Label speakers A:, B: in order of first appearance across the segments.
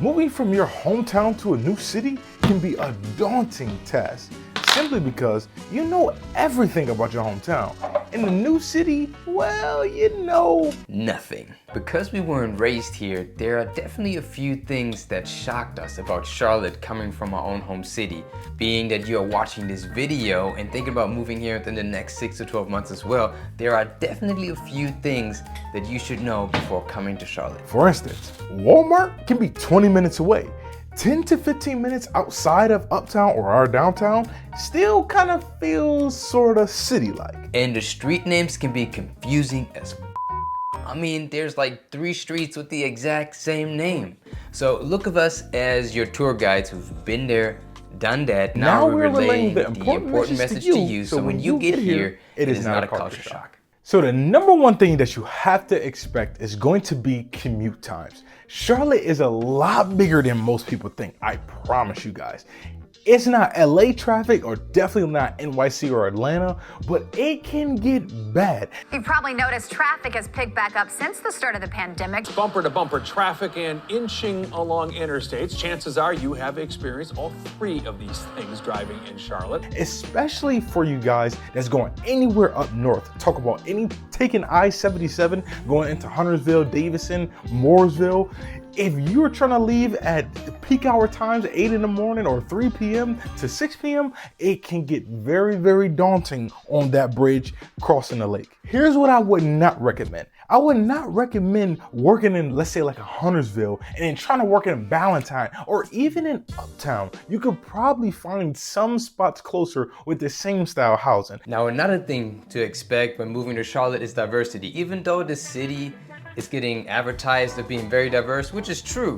A: Moving from your hometown to a new city can be a daunting task, simply because you know everything about your hometown. In the new city, well, you know
B: nothing. Because we weren't raised here, there are definitely a few things that shocked us about Charlotte coming from our own home city. Being that you are watching this video and thinking about moving here within the next 6 to 12 months as well, there are definitely a few things that you should know before coming to Charlotte.
A: For instance, Walmart can be 20 minutes away. 10 to 15 minutes outside of uptown or our downtown still kind of feels sort of city-like.
B: And the street names can be confusing as I mean, there's like 3 streets with the exact same name. So look of us as your tour guides who've been there, done that. Now we're relaying the important message to you. So when you get here, it is not a culture shock.
A: So the number one thing that you have to expect is going to be commute times. Charlotte is a lot bigger than most people think, I promise you guys. It's not LA traffic or definitely not NYC or Atlanta, but it can get bad.
C: You've probably noticed traffic has picked back up since the start of the pandemic.
D: Bumper to bumper traffic and inching along interstates. Chances are you have experienced all 3 of these things driving in Charlotte.
A: Especially for you guys that's going anywhere up north. Talk about taking I-77, going into Huntersville, Davison, Mooresville. If you're trying to leave at peak hour times, 8 in the morning or 3 p.m. to 6 p.m., it can get very, very daunting on that bridge crossing the lake. Here's what I would not recommend. I would not recommend working in, let's say, like a Huntersville and then trying to work in Ballantyne or even in Uptown. You could probably find some spots closer with the same style housing.
B: Now, another thing to expect when moving to Charlotte is diversity. Even though the city is getting advertised as being very diverse, which is true,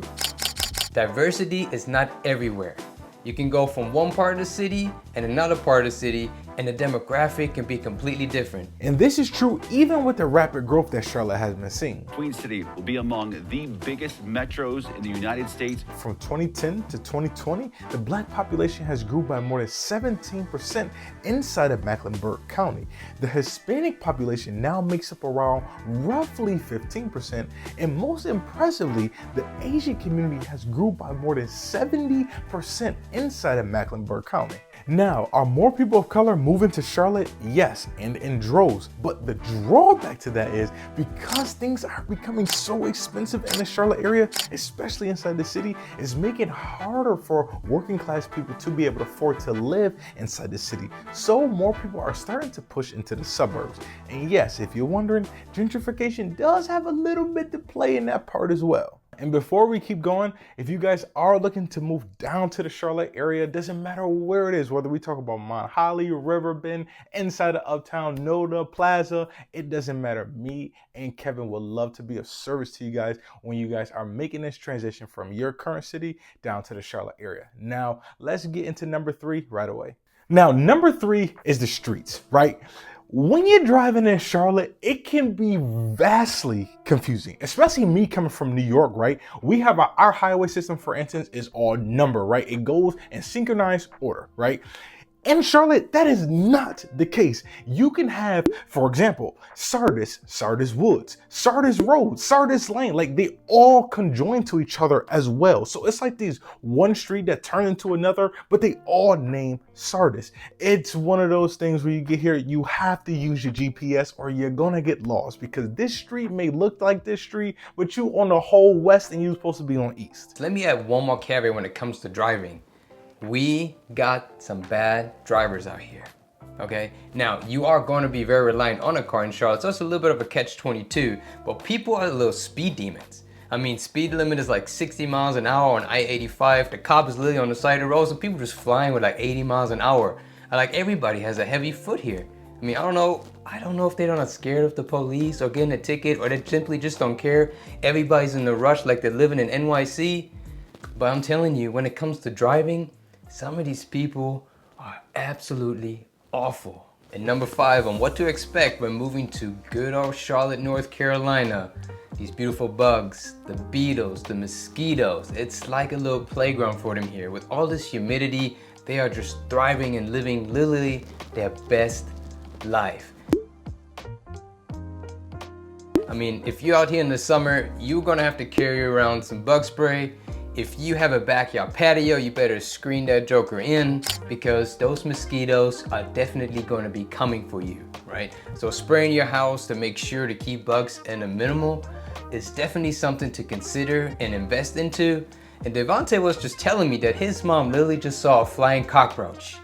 B: diversity is not everywhere. You can go from one part of the city and another part of the city, and the demographic can be completely different.
A: And this is true even with the rapid growth that Charlotte has been seeing.
E: Queen City will be among the biggest metros in the United States.
A: From 2010 to 2020, the Black population has grew by more than 17% inside of Mecklenburg County. The Hispanic population now makes up around roughly 15%, and most impressively, the Asian community has grew by more than 70% inside of Mecklenburg County. Now, are more people of color moving to Charlotte? Yes, and in droves. But the drawback to that is because things are becoming so expensive in the Charlotte area, especially inside the city, it's making it harder for working class people to be able to afford to live inside the city. So more people are starting to push into the suburbs. And yes, if you're wondering, gentrification does have a little bit to play in that part as well. And before we keep going, if you guys are looking to move down to the Charlotte area, doesn't matter where it is, whether we talk about Mount Holly, Riverbend, inside of Uptown, Noda, Plaza, it doesn't matter. Me and Kevin would love to be of service to you guys when you guys are making this transition from your current city down to the Charlotte area. Now, let's get into number 3 right away. Now, number 3 is the streets, right? When you're driving in Charlotte, it can be vastly confusing, especially me coming from New York, right? We have our highway system, for instance, is all number, right? It goes in synchronized order, right? In Charlotte, that is not the case. You can have, for example, Sardis, Sardis Woods, Sardis Road, Sardis Lane, like they all conjoin to each other as well. So it's like these one street that turn into another, but they all name Sardis. It's one of those things where you get here, you have to use your GPS or you're gonna get lost because this street may look like this street, but you on the whole west and you're supposed to be on east.
B: Let me add one more caveat when it comes to driving. We got some bad drivers out here, okay? Now, you are going to be very reliant on a car in Charlotte, so it's a little bit of a catch-22, but people are little speed demons. I mean, speed limit is like 60 miles an hour on I-85. The cop is literally on the side of the road, so people just flying with like 80 miles an hour. Like everybody has a heavy foot here. I mean, I don't know if they're not scared of the police or getting a ticket or they simply just don't care. Everybody's in the rush like they're living in NYC. But I'm telling you, when it comes to driving, some of these people are absolutely awful. And number 5 on what to expect when moving to good old Charlotte, North Carolina. These beautiful bugs, the beetles, the mosquitoes. It's like a little playground for them here. With all this humidity, they are just thriving and living literally their best life. I mean, if you're out here in the summer, you're gonna have to carry around some bug spray. if you have a backyard patio, you better screen that joker in because those mosquitoes are definitely going to be coming for you, right? So spraying your house to make sure to keep bugs in a minimal is definitely something to consider and invest into. And Devonte was just telling me that his mom literally just saw a flying cockroach.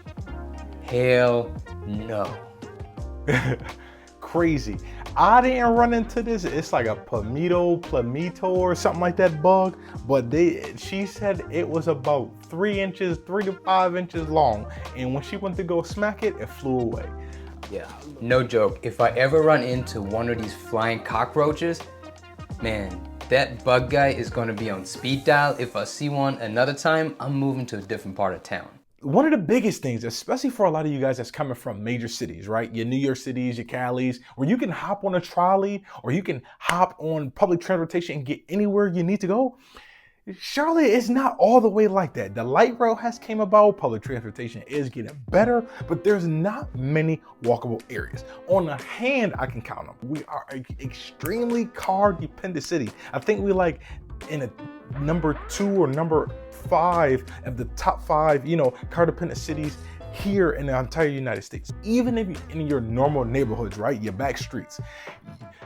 B: Hell no.
A: Crazy. I didn't run into this. It's like a plumito or something like that bug, but she said it was about 3 inches, 3 to 5 inches long. And when she went to go smack it, it flew away.
B: Yeah, no joke. If I ever run into one of these flying cockroaches, man, that bug guy is going to be on speed dial. If I see one another time, I'm moving to a different part of town.
A: One of the biggest things, especially for a lot of you guys that's coming from major cities, right? Your New York cities, your Calis, where you can hop on a trolley or you can hop on public transportation and get anywhere you need to go. Charlotte is not all the way like that. The light rail has came about, public transportation is getting better, but there's not many walkable areas. On a hand, I can count them. We are an extremely car dependent city. I think we like in a number 2 or number 5 of the top 5, car dependent cities here in the entire United States. Even if you're in your normal neighborhoods, right? Your back streets.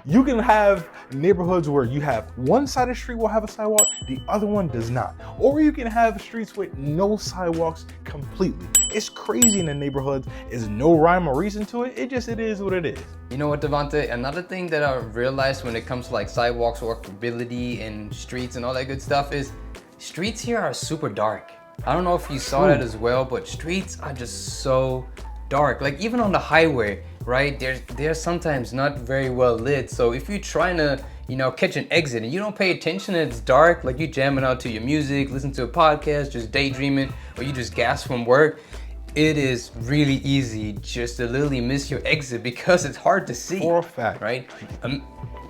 A: You can have neighborhoods where you have one side of the street will have a sidewalk, the other one does not. Or you can have streets with no sidewalks completely. It's crazy in the neighborhoods. There's no rhyme or reason to it. It is what it is.
B: You know what, Devonte? Another thing that I realized when it comes to like sidewalks, walkability, and streets and all that good stuff is streets here are super dark. I don't know if you saw that as well, but streets are just so dark. Like even on the highway, right? They're sometimes not very well lit. So if you're trying to, catch an exit and you don't pay attention and it's dark, like you jamming out to your music, listen to a podcast, just daydreaming, or you just gas from work, it is really easy just to literally miss your exit because it's hard to see.
A: For a fact.
B: Right?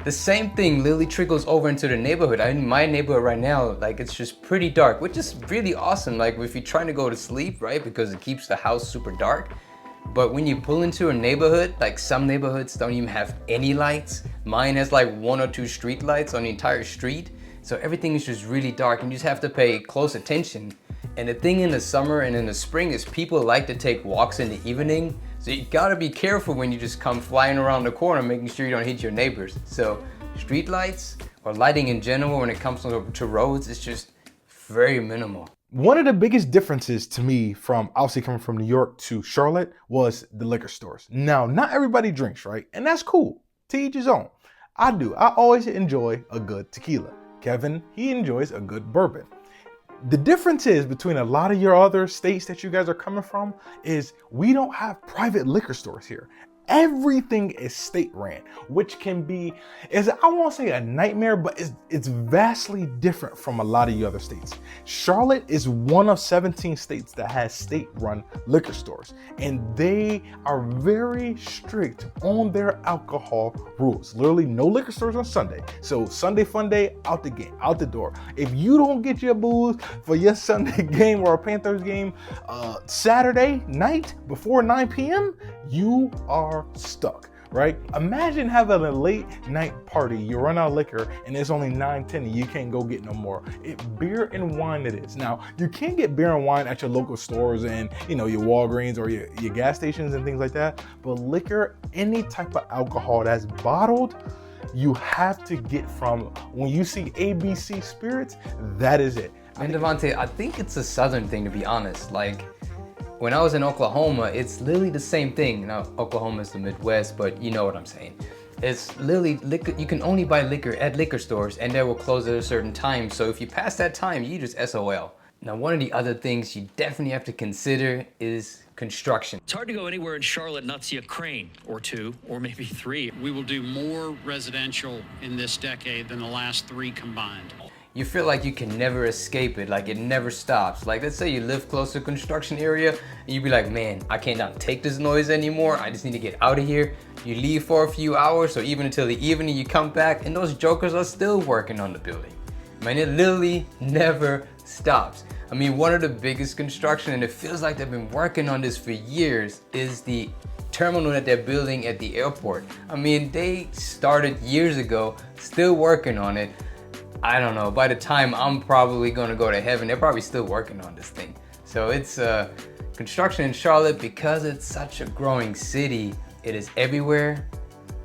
B: The same thing literally trickles over into the neighborhood. In my neighborhood right now, like it's just pretty dark, which is really awesome. Like if you're trying to go to sleep, right? Because it keeps the house super dark. But when you pull into a neighborhood, like some neighborhoods don't even have any lights. Mine has like 1 or 2 street lights on the entire street. So everything is just really dark and you just have to pay close attention. And the thing in the summer and in the spring is people like to take walks in the evening. So you gotta be careful when you just come flying around the corner, making sure you don't hit your neighbors. So street lights or lighting in general when it comes to roads is just very minimal.
A: One of the biggest differences to me from obviously coming from New York to Charlotte was the liquor stores. Now, not everybody drinks, right? And that's cool. To each his own. I do. I always enjoy a good tequila. Kevin, he enjoys a good bourbon. The difference is between a lot of your other states that you guys are coming from is we don't have private liquor stores here. Everything is state ran, which can be, I won't say a nightmare, but it's vastly different from a lot of the other states. Charlotte is one of 17 states that has state run liquor stores, and they are very strict on their alcohol rules. Literally no liquor stores on Sunday. So Sunday fun day, out the door. If you don't get your booze for your Sunday game or a Panthers game Saturday night before 9 p.m., you are stuck, right? Imagine having a late night party, you run out of liquor and it's only 9:10 and you can't go get no more. Beer and wine it is. Now, you can get beer and wine at your local stores and your Walgreens or your gas stations and things like that, but liquor, any type of alcohol that's bottled, you have to get from, when you see ABC Spirits, that is it.
B: And Devonte, I think it's a southern thing, to be honest. Like when I was in Oklahoma, it's literally the same thing. Now, Oklahoma is the Midwest, but you know what I'm saying. It's literally liquor. You can only buy liquor at liquor stores and they will close at a certain time. So if you pass that time, you just SOL. Now, one of the other things you definitely have to consider is construction.
F: It's hard to go anywhere in Charlotte and not see a crane or 2 or maybe 3.
G: We will do more residential in this decade than the last 3 combined.
B: You feel like you can never escape it, like it never stops. Like let's say you live close to a construction area and you'd be like, man, I cannot take this noise anymore. I just need to get out of here. You leave for a few hours or even until the evening, you come back and those jokers are still working on the building. Man, it literally never stops. I mean, one of the biggest construction, and it feels like they've been working on this for years, is the terminal that they're building at the airport. I mean, they started years ago, still working on it. I don't know, by the time I'm probably gonna go to heaven, they're probably still working on this thing. So it's construction in Charlotte, because it's such a growing city, it is everywhere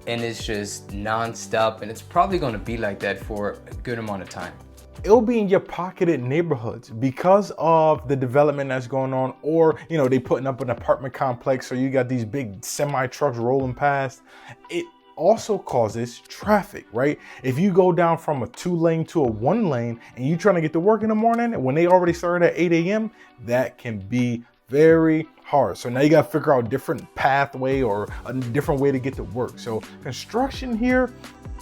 B: and it's just non-stop, and it's probably gonna be like that for a good amount of time.
A: It'll be in your pocketed neighborhoods because of the development that's going on, or they putting up an apartment complex, or you got these big semi trucks rolling past. It also causes traffic, right? If you go down from a 2-lane to a 1-lane and you trying to get to work in the morning when they already started at 8 a.m., that can be very hard. So now you got to figure out a different pathway or a different way to get to work. So construction here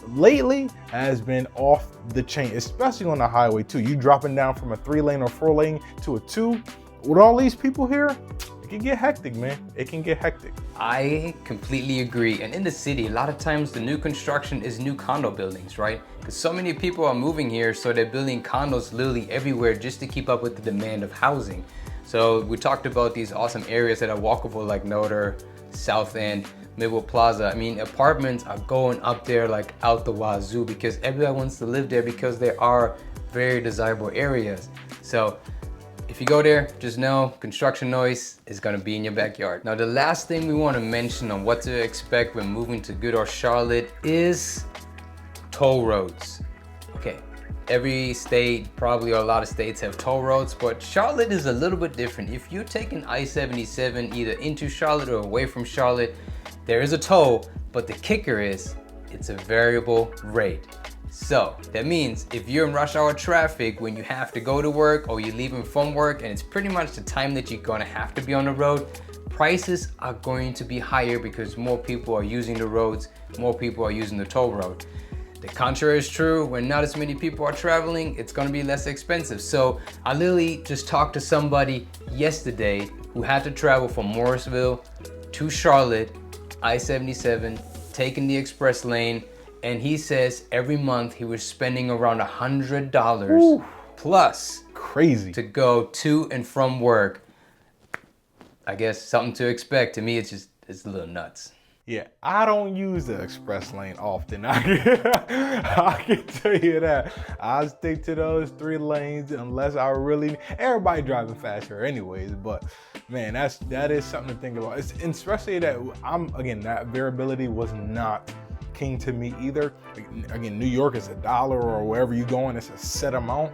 A: lately has been off the chain, especially on the highway too. You dropping down from a 3-lane or 4-lane to a 2 with all these people here, it can get hectic, man. It can get hectic.
B: I completely agree. And in the city, a lot of times the new construction is new condo buildings, right? Because so many people are moving here, so they're building condos literally everywhere just to keep up with the demand of housing. So we talked about these awesome areas that are walkable, like Noder, South End, Midwood Plaza. I mean, apartments are going up there like out the wazoo because everyone wants to live there because they are very desirable areas. So if you go there, just know construction noise is gonna be in your backyard. Now, the last thing we wanna mention on what to expect when moving to good old Charlotte is toll roads. Okay, every state, probably, or a lot of states have toll roads, but Charlotte is a little bit different. If you're taking I-77 either into Charlotte or away from Charlotte, there is a toll, but the kicker is it's a variable rate. So that means if you're in rush hour traffic when you have to go to work, or you're leaving from work and it's pretty much the time that you're gonna have to be on the road, prices are going to be higher because more people are using the roads, more people are using the toll road. The contrary is true. When not as many people are traveling, it's gonna be less expensive. So I literally just talked to somebody yesterday who had to travel from Morrisville to Charlotte, I-77, taking the express lane, and he says every month he was spending around $100 plus
A: Crazy
B: to go to and from work. I guess something to expect. To me, it's a little nuts.
A: Yeah, I don't use the express lane often. I can tell you that. I stick to those 3 lanes unless I really. Everybody driving faster, anyways. But man, that is something to think about. Especially that that variability was not king to me either. Again, New York is $1, or wherever you going, it's a set amount.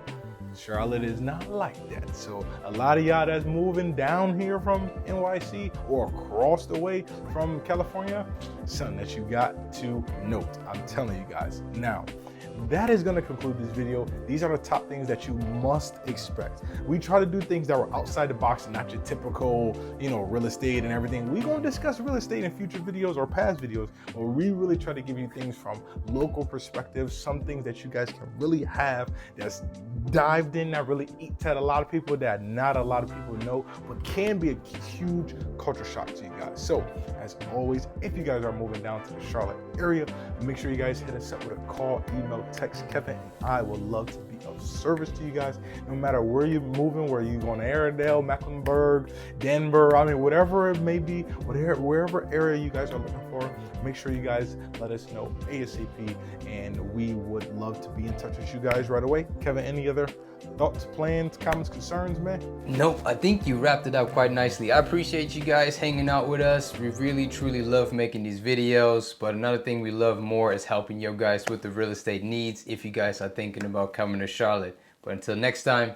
A: Charlotte is not like that. So a lot of y'all that's moving down here from NYC or across the way from California, something that you got to note. I'm telling you guys. Now, that is going to conclude this video. These are the top things that you must expect. We try to do things that were outside the box and not your typical, real estate and everything. We're going to discuss real estate in future videos or past videos, but we really try to give you things from local perspectives, some things that you guys can really have that's dived in, that really eats at a lot of people, that not a lot of people know, but can be a huge culture shock to you guys. So as always, if you guys are moving down to the Charlotte area, make sure you guys hit us up with a call, email, text Kevin, and I would love to be of service to you guys. No matter where you're moving, where you're going to Airedale, Mecklenburg, Denver, whatever it may be, wherever area you guys are looking for, make sure you guys let us know ASAP, and we would love to be in touch with you guys right away. Kevin, any other thoughts, plans, comments, concerns, man?
B: Nope, I think you wrapped it up quite nicely. I appreciate you guys hanging out with us. We really, truly love making these videos, but another thing we love more is helping you guys with the real estate needs if you guys are thinking about coming to Charlotte. But until next time,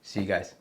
B: see you guys.